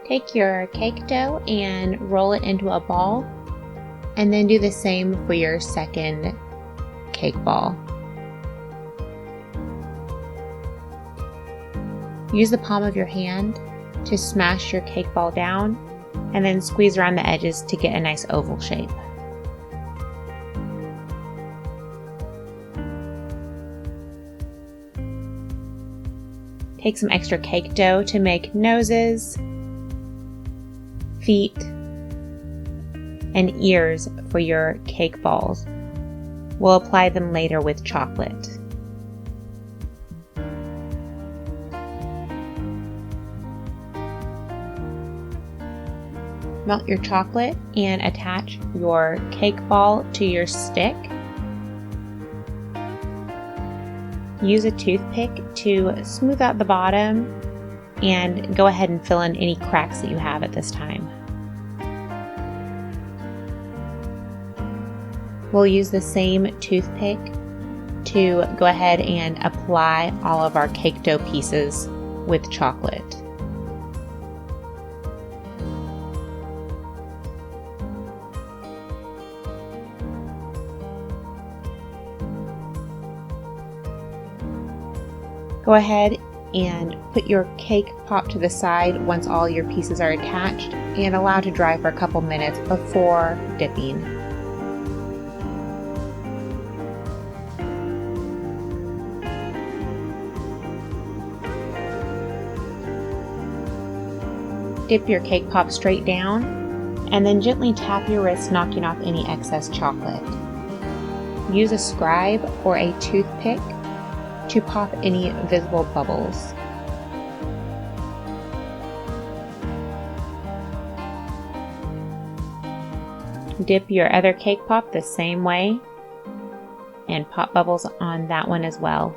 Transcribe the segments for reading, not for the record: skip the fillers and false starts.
Take your cake dough and roll it into a ball, and then do the same for your second cake ball. Use the palm of your hand to smash your cake ball down, and then squeeze around the edges to get a nice oval shape. Take some extra cake dough to make noses, feet, and ears for your cake balls. We'll apply them later with chocolate. Melt your chocolate and attach your cake ball to your stick. Use a toothpick to smooth out the bottom and go ahead and fill in any cracks that you have at this time. We'll use the same toothpick to go ahead and apply all of our cake dough pieces with chocolate. Go ahead and put your cake pop to the side once all your pieces are attached and allow to dry for a couple minutes before dipping. Dip your cake pop straight down and then gently tap your wrist, knocking off any excess chocolate. Use a scribe or a toothpick to pop any visible bubbles. Dip your other cake pop the same way and pop bubbles on that one as well.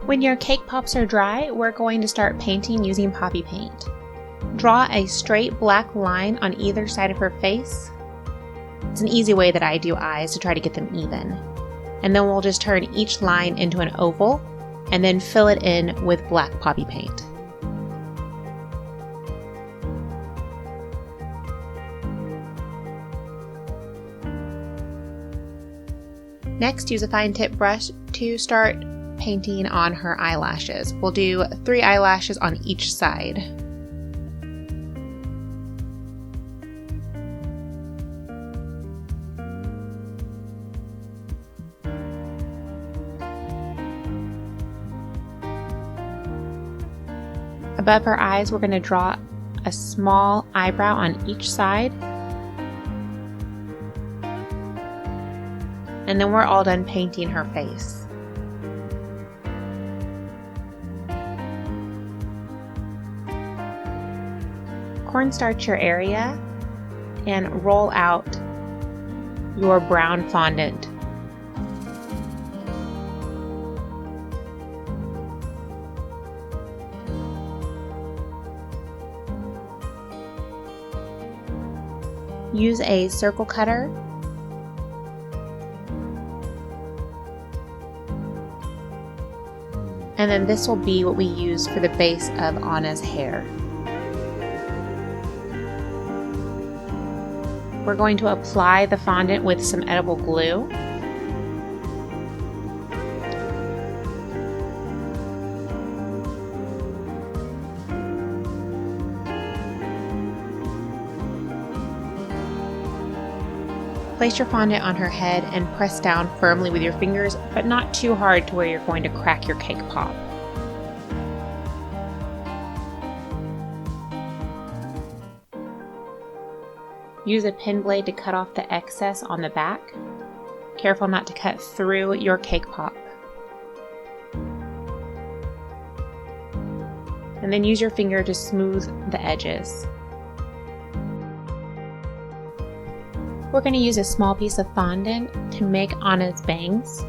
When your cake pops are dry, we're going to start painting using poppy paint. Draw a straight black line on either side of her face. It's an easy way that I do eyes to try to get them even. And then we'll just turn each line into an oval and then fill it in with black poppy paint. Next, use a fine tip brush to start painting on her eyelashes. We'll do 3 eyelashes on each side. Above her eyes, we're going to draw a small eyebrow on each side. And then we're all done painting her face. Cornstarch your area and roll out your brown fondant. Use a circle cutter and then this will be what we use for the base of Anna's hair. We're going to apply the fondant with some edible glue. Place your fondant on her head and press down firmly with your fingers, but not too hard to where you're going to crack your cake pop. Use a pen blade to cut off the excess on the back. Careful not to cut through your cake pop. And then use your finger to smooth the edges. We're going to use a small piece of fondant to make Anna's bangs.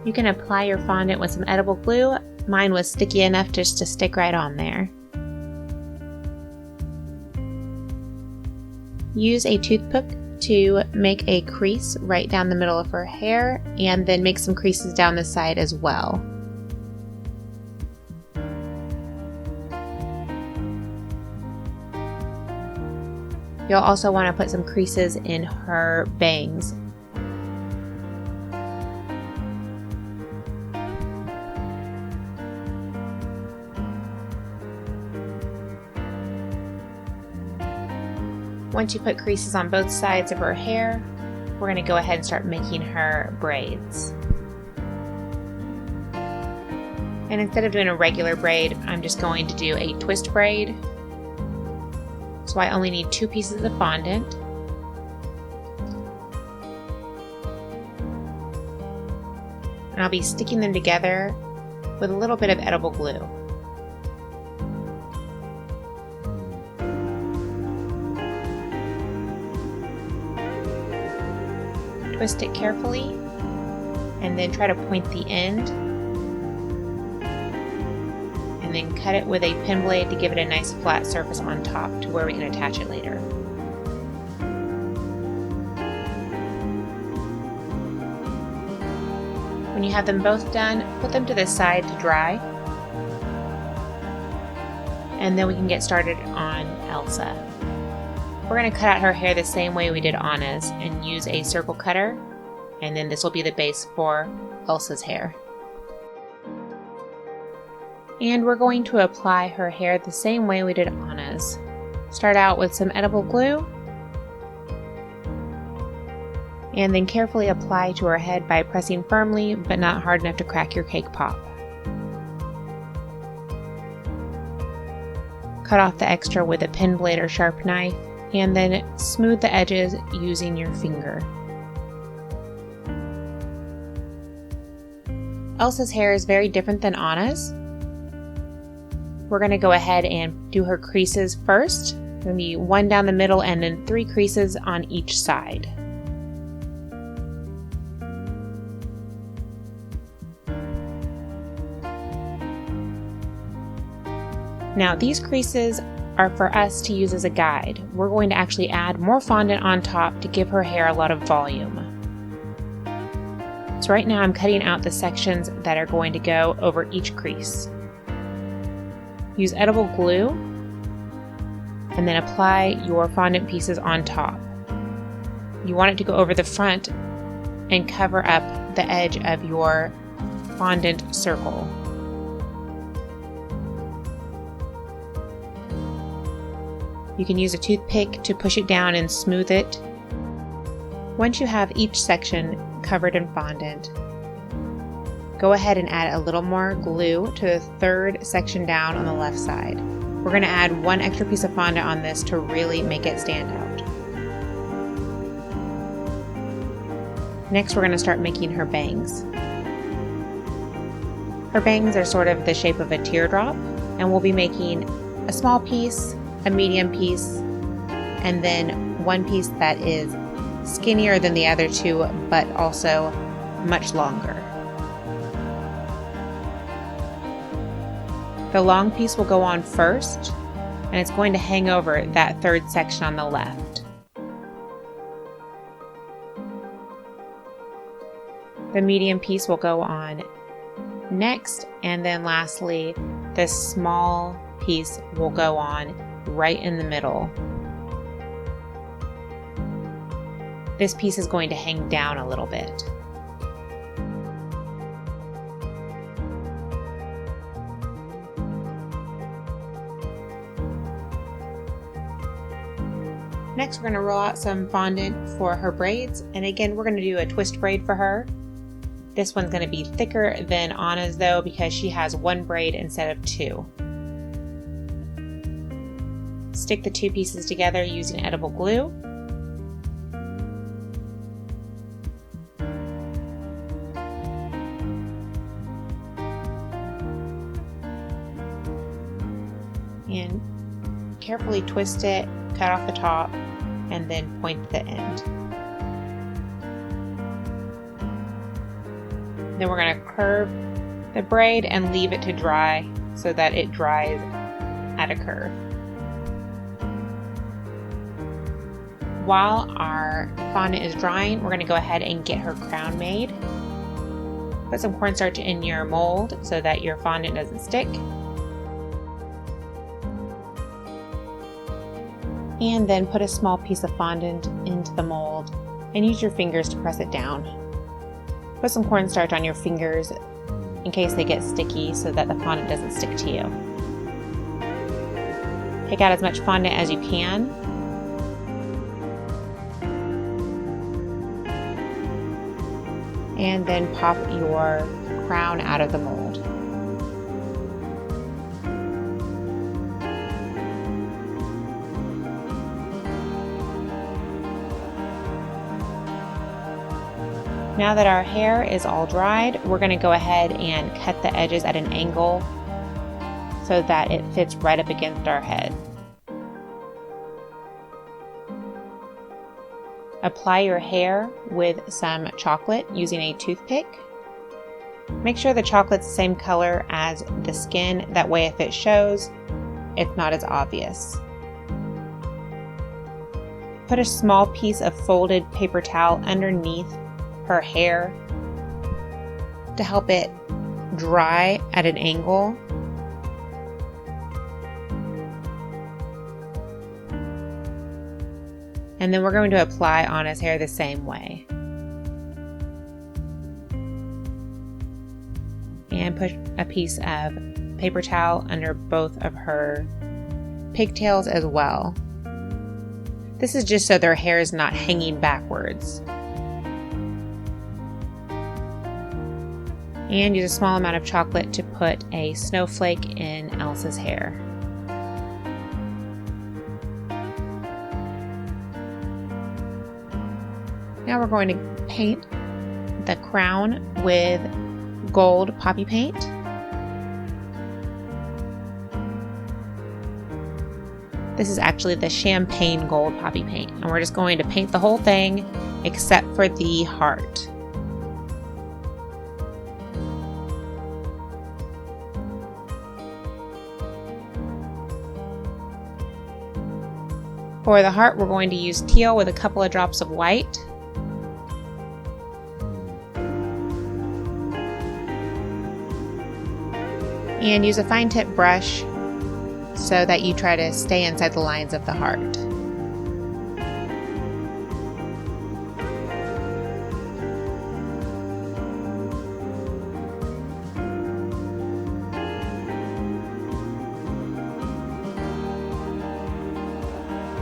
You can apply your fondant with some edible glue. Mine was sticky enough just to stick right on there. Use a toothpick to make a crease right down the middle of her hair and then make some creases down the side as well. You'll also want to put some creases in her bangs. Once you put creases on both sides of her hair, we're going to go ahead and start making her braids. And instead of doing a regular braid, I'm just going to do a twist braid. So I only need 2 pieces of fondant. And I'll be sticking them together with a little bit of edible glue. Twist it carefully and then try to point the end and then cut it with a pen blade to give it a nice flat surface on top to where we can attach it later. When you have them both done, put them to the side to dry, and then we can get started on Elsa. We're going to cut out her hair the same way we did Anna's and use a circle cutter, and then this will be the base for Elsa's hair. And we're going to apply her hair the same way we did Anna's. Start out with some edible glue, and then carefully apply to her head by pressing firmly but not hard enough to crack your cake pop. Cut off the extra with a pen blade or sharp knife, and then smooth the edges using your finger. Elsa's hair is very different than Anna's. We're going to go ahead and do her creases first. It's going to be 1 down the middle and then 3 creases on each side. Now these creases are for us to use as a guide. We're going to actually add more fondant on top to give her hair a lot of volume. So right now I'm cutting out the sections that are going to go over each crease. Use edible glue and then apply your fondant pieces on top. You want it to go over the front and cover up the edge of your fondant circle. You can use a toothpick to push it down and smooth it. Once you have each section covered in fondant, go ahead and add a little more glue to the 3rd section down on the left side. We're going to add 1 extra piece of fondant on this to really make it stand out. Next, we're going to start making her bangs. Her bangs are sort of the shape of a teardrop, and we'll be making a small piece, a medium piece, and then 1 piece that is skinnier than the other 2, but also much longer. The long piece will go on first, and it's going to hang over that 3rd section on the left. The medium piece will go on next, and then lastly, the small piece will go on right in the middle. This piece is going to hang down a little bit. Next, we're going to roll out some fondant for her braids, and again we're going to do a twist braid for her. This one's going to be thicker than Anna's though, because she has 1 braid instead of 2. Stick the 2 pieces together using edible glue. And carefully twist it, cut off the top, and then point the end. Then we're going to curve the braid and leave it to dry so that it dries at a curve. While our fondant is drying, we're going to go ahead and get her crown made. Put some cornstarch in your mold so that your fondant doesn't stick. And then put a small piece of fondant into the mold and use your fingers to press it down. Put some cornstarch on your fingers in case they get sticky so that the fondant doesn't stick to you. Take out as much fondant as you can. And then pop your crown out of the mold. Now that our hair is all dried, we're going to go ahead and cut the edges at an angle so that it fits right up against our head. Apply your hair with some chocolate using a toothpick. Make sure the chocolate's the same color as the skin, that way if it shows, it's not as obvious. Put a small piece of folded paper towel underneath her hair to help it dry at an angle. And then we're going to apply Anna's hair the same way. And put a piece of paper towel under both of her pigtails as well. This is just so their hair is not hanging backwards. And use a small amount of chocolate to put a snowflake in Elsa's hair. Now we're going to paint the crown with gold poppy paint. This is actually the champagne gold poppy paint, and we're just going to paint the whole thing except for the heart. For the heart, we're going to use teal with a couple of drops of white. And use a fine tip brush so that you try to stay inside the lines of the heart.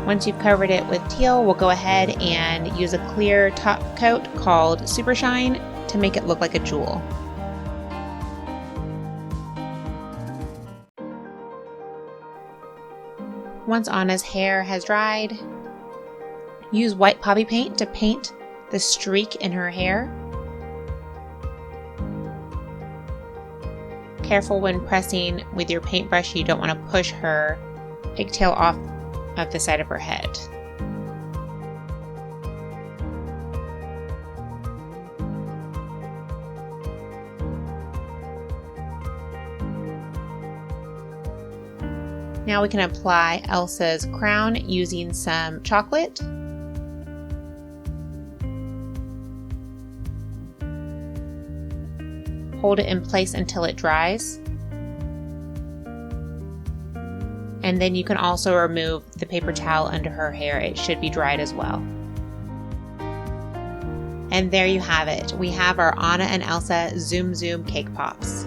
Once you've covered it with teal, we'll go ahead and use a clear top coat called Super Shine to make it look like a jewel. Once Anna's hair has dried, use white poppy paint to paint the streak in her hair. Careful when pressing with your paintbrush, you don't want to push her pigtail off of the side of her head. Now we can apply Elsa's crown using some chocolate. Hold it in place until it dries. And then you can also remove the paper towel under her hair. It should be dried as well. And there you have it. We have our Anna and Elsa Tsum Tsum cake pops.